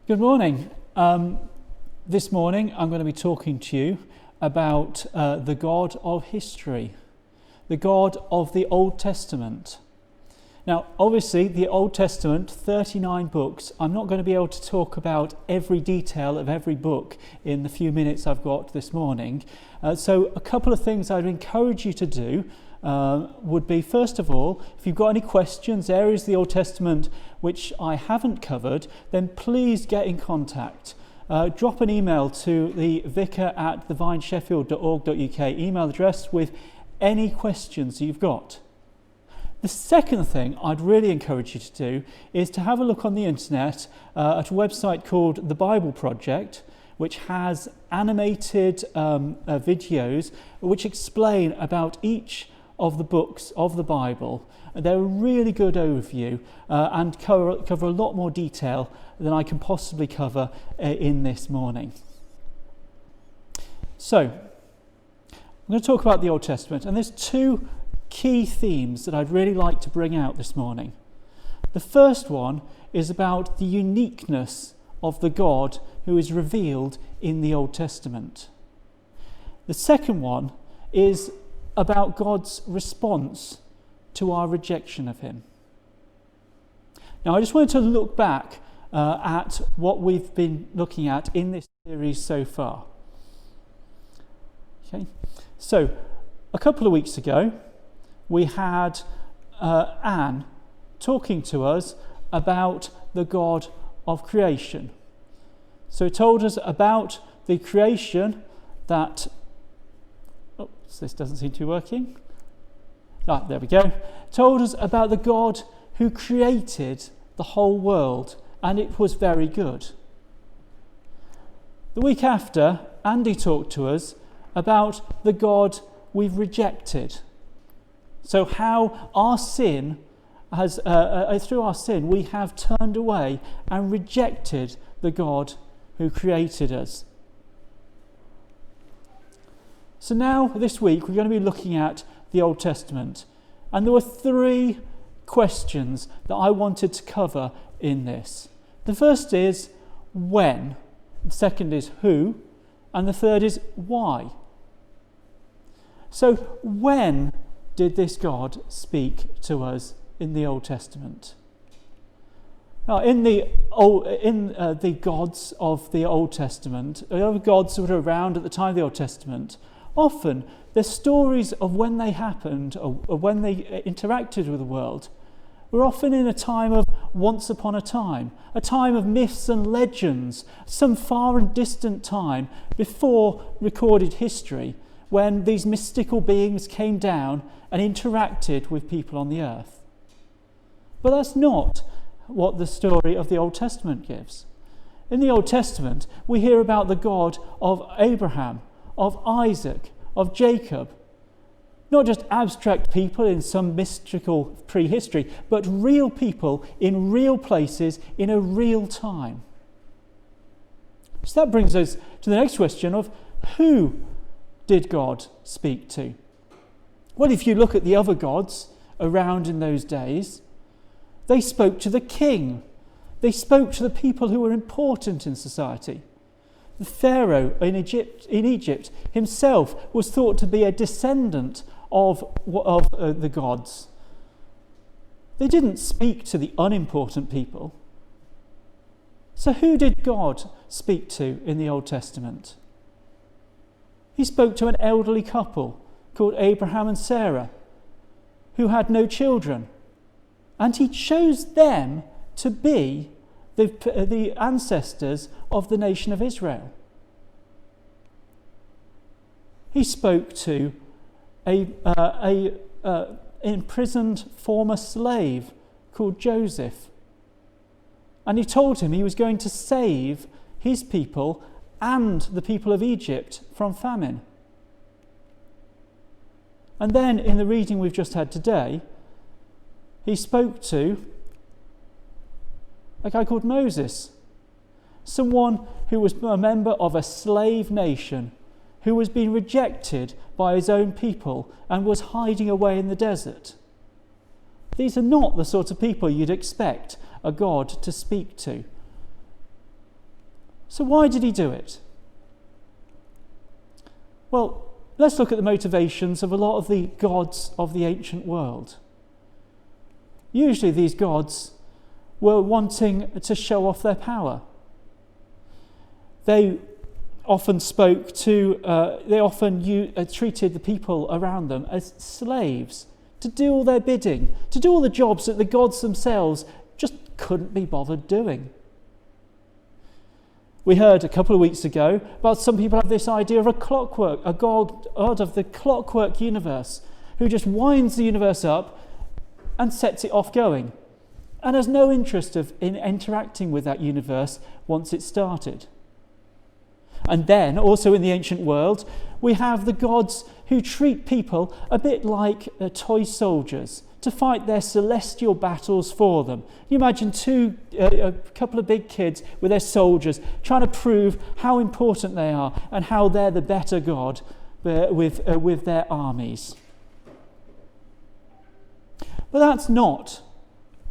Good morning. This morning I'm going to be talking to you about the God of history, the God of the Old Testament. Now, obviously, the Old Testament, 39 books. I'm not going to be able to talk about every detail of every book in the few minutes I've got this morning. So a couple of things I'd encourage you to do would be, first of all, if you've got any questions, areas of the Old Testament which I haven't covered, then please get in contact. Drop an email to the vicar@thevinesheffield.org.uk email address with any questions you've got. The second thing I'd really encourage you to do is to have a look on the internet at a website called The Bible Project, which has animated videos which explain about each of the books of the Bible. They're a really good overview and cover a lot more detail than I can possibly cover in this morning. So, I'm going to talk about the Old Testament, and there's two key themes that I'd really like to bring out this morning. The first one is about the uniqueness of the God who is revealed in the Old Testament. The second one is about God's response to our rejection of him. Now, I just wanted to look back at what we've been looking at in this series so far. Okay, so a couple of weeks ago, we had Anne talking to us about the God of creation. So it told us about the creation that... Oh, this doesn't seem to be working. Ah, there we go. Told us about the God who created the whole world, and it was very good. The week after, Andy talked to us about the God we've rejected. So how our sin has, through our sin, we have turned away and rejected the God who created us. So now, this week, we're going to be looking at the Old Testament. And there were three questions that I wanted to cover in this. The first is when, the second is who, and the third is why. So when did this God speak to us in the Old Testament? Now, in the gods of the Old Testament, the other gods that were around at the time of the Old Testament, often the stories of when they happened or when they interacted with the world were often in a time of once upon a time of myths and legends, some far and distant time before recorded history, when these mystical beings came down and interacted with people on the earth. But that's not what the story of the Old Testament gives. In the Old Testament, we hear about the God of Abraham, of Isaac, of Jacob. Not just abstract people in some mystical prehistory, but real people in real places in a real time. So that brings us to the next question of who did God speak to? Well, if you look at the other gods around in those days, they spoke to the king. They spoke to the people who were important in society. The Pharaoh in Egypt himself was thought to be a descendant of the gods. They didn't speak to the unimportant people. So who did God speak to in the Old Testament? He spoke to an elderly couple called Abraham and Sarah, who had no children. And he chose them to be the ancestors of the nation of Israel. He spoke to a imprisoned former slave called Joseph. And he told him he was going to save his people and the people of Egypt from famine. And then in the reading we've just had today, he spoke to a guy called Moses, someone who was a member of a slave nation, who was being rejected by his own people and was hiding away in the desert. These are not the sort of people you'd expect a God to speak to. So why did he do it? Well, let's look at the motivations of a lot of the gods of the ancient world. Usually these gods were wanting to show off their power. They often treated the people around them as slaves, to do all their bidding, to do all the jobs that the gods themselves just couldn't be bothered doing. We heard a couple of weeks ago about some people have this idea of a god of the clockwork universe, who just winds the universe up and sets it off going, and has no interest in interacting with that universe once it's started. And then, also in the ancient world, we have the gods who treat people a bit like toy soldiers to fight their celestial battles for them. You imagine a couple of big kids with their soldiers trying to prove how important they are and how they're the better god with their armies. But that's not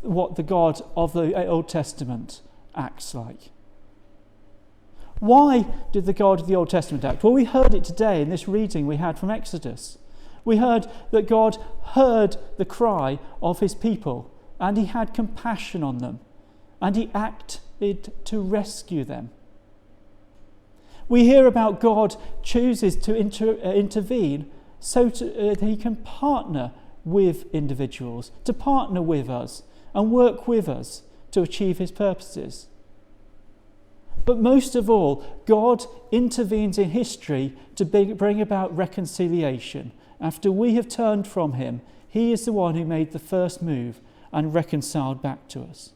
what the God of the Old Testament acts like. Why did the God of the Old Testament act? Well, we heard it today in this reading we had from Exodus. We heard that God heard the cry of his people and he had compassion on them and he acted to rescue them. We hear about God chooses to intervene so that he can partner with individuals, to partner with us and work with us to achieve his purposes. But most of all, God intervenes in history to bring about reconciliation. After we have turned from him, he is the one who made the first move and reconciled back to us.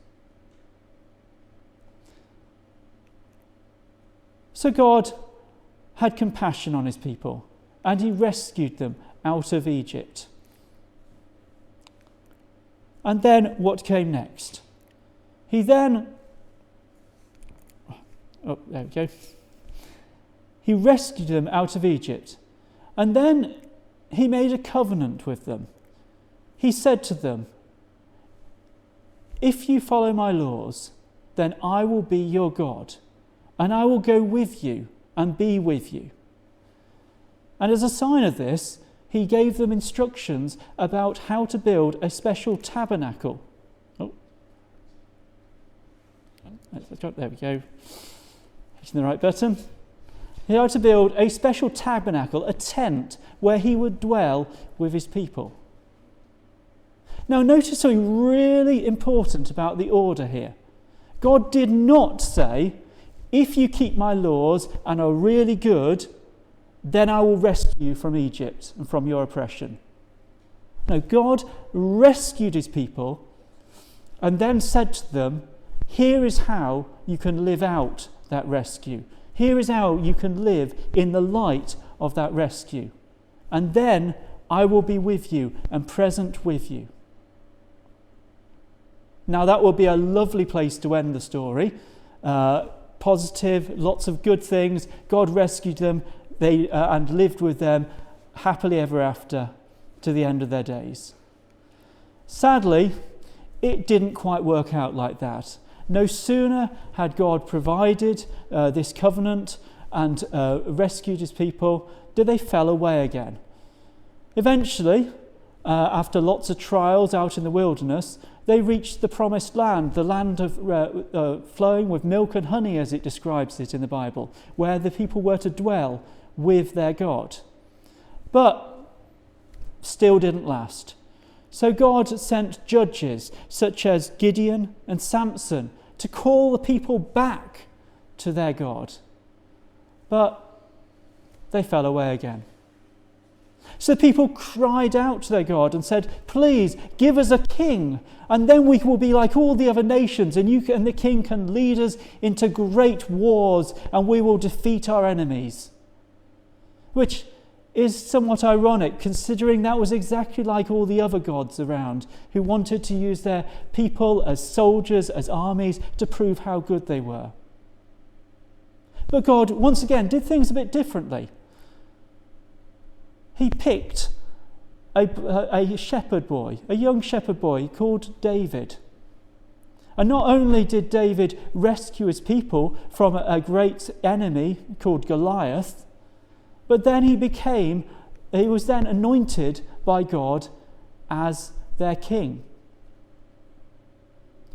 So God had compassion on his people and he rescued them out of Egypt. And then what came next? There we go. He rescued them out of Egypt. And then he made a covenant with them. He said to them, if you follow my laws, then I will be your God, and I will go with you and be with you. And as a sign of this, he gave them instructions about how to build a special tabernacle. There we go. Hitting the right button. He had to build a special tabernacle, a tent, where he would dwell with his people. Now notice something really important about the order here. God did not say, if you keep my laws and are really good, then I will rescue you from Egypt and from your oppression. No, God rescued his people and then said to them, here is how you can live out that rescue. Here is how you can live in the light of that rescue. And then I will be with you and present with you. Now that will be a lovely place to end the story. Positive, lots of good things. God rescued them and lived with them happily ever after to the end of their days. Sadly, it didn't quite work out like that. No sooner had God provided this covenant and rescued his people, did they fell away again. Eventually, after lots of trials out in the wilderness, they reached the promised land, the land of flowing with milk and honey, as it describes it in the Bible, where the people were to dwell with their God. But still didn't last. So God sent judges such as Gideon and Samson to call the people back to their God. But they fell away again. So the people cried out to their God and said, please give us a king, and then we will be like all the other nations, and the king can lead us into great wars, and we will defeat our enemies. Which is somewhat ironic, considering that was exactly like all the other gods around who wanted to use their people as soldiers, as armies, to prove how good they were. But God, once again, did things a bit differently. He picked a shepherd boy, a young shepherd boy called David. And not only did David rescue his people from a great enemy called Goliath, but then he was then anointed by God as their king.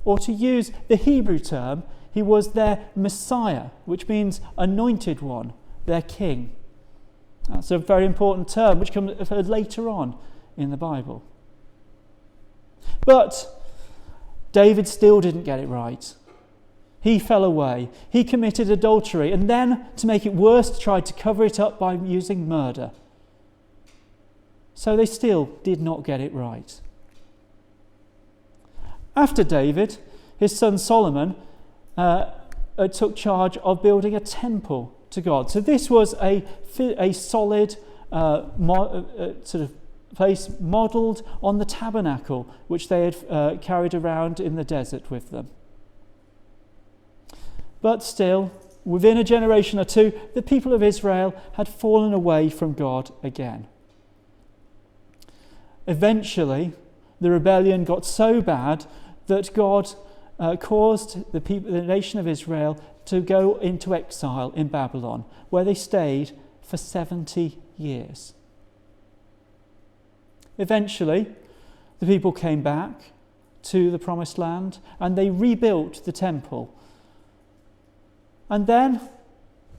Or to use the Hebrew term, he was their Messiah, which means anointed one, their king. That's a very important term which comes later on in the Bible. But David still didn't get it right. He fell away. He committed adultery, and then, to make it worse, tried to cover it up by using murder. So they still did not get it right. After David, his son Solomon took charge of building a temple to God. So this was a solid sort of place modelled on the tabernacle which they had carried around in the desert with them. But still, within a generation or two, the people of Israel had fallen away from God again. Eventually, the rebellion got so bad that God caused the nation of Israel to go into exile in Babylon, where they stayed for 70 years. Eventually, the people came back to the promised land and they rebuilt the temple. And then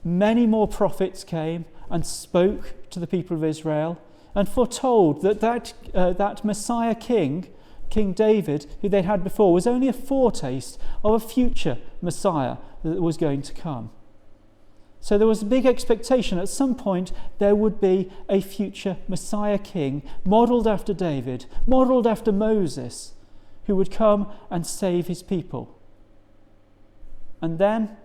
many more prophets came and spoke to the people of Israel and foretold that Messiah king, King David, who they had before, was only a foretaste of a future Messiah that was going to come. So there was a big expectation at some point there would be a future Messiah king modelled after David, modelled after Moses, who would come and save his people. And then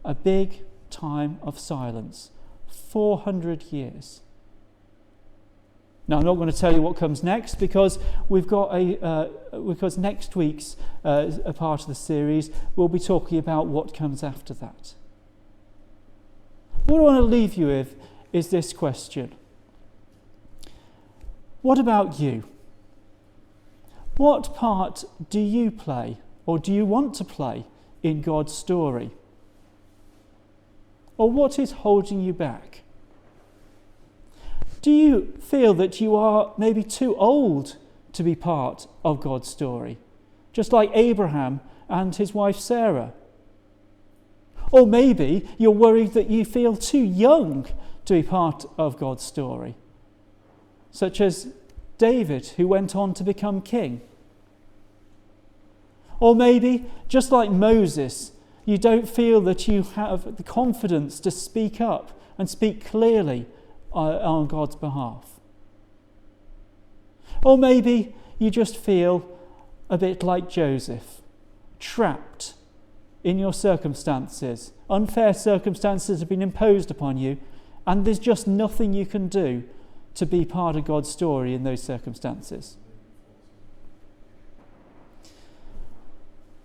a big time of silence, 400 years. Now, I'm not going to tell you what comes next because because next week's a part of the series we'll be talking about what comes after that. What I want to leave you with is this question. What about you? What part do you play, or do you want to play, in God's story? Or what is holding you back? Do you feel that you are maybe too old to be part of God's story, just like Abraham and his wife Sarah? Or maybe you're worried that you feel too young to be part of God's story, such as David, who went on to become king. Or maybe, just like Moses, you don't feel that you have the confidence to speak up and speak clearly on God's behalf. Or maybe you just feel a bit like Joseph, trapped in your circumstances. Unfair circumstances have been imposed upon you, and there's just nothing you can do to be part of God's story in those circumstances.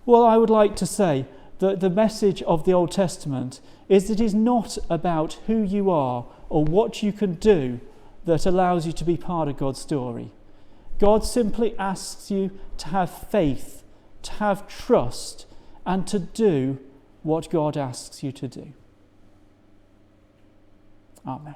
Well, I would like to say that the message of the Old Testament is that it is not about who you are or what you can do that allows you to be part of God's story. God simply asks you to have faith, to have trust, and to do what God asks you to do. Amen.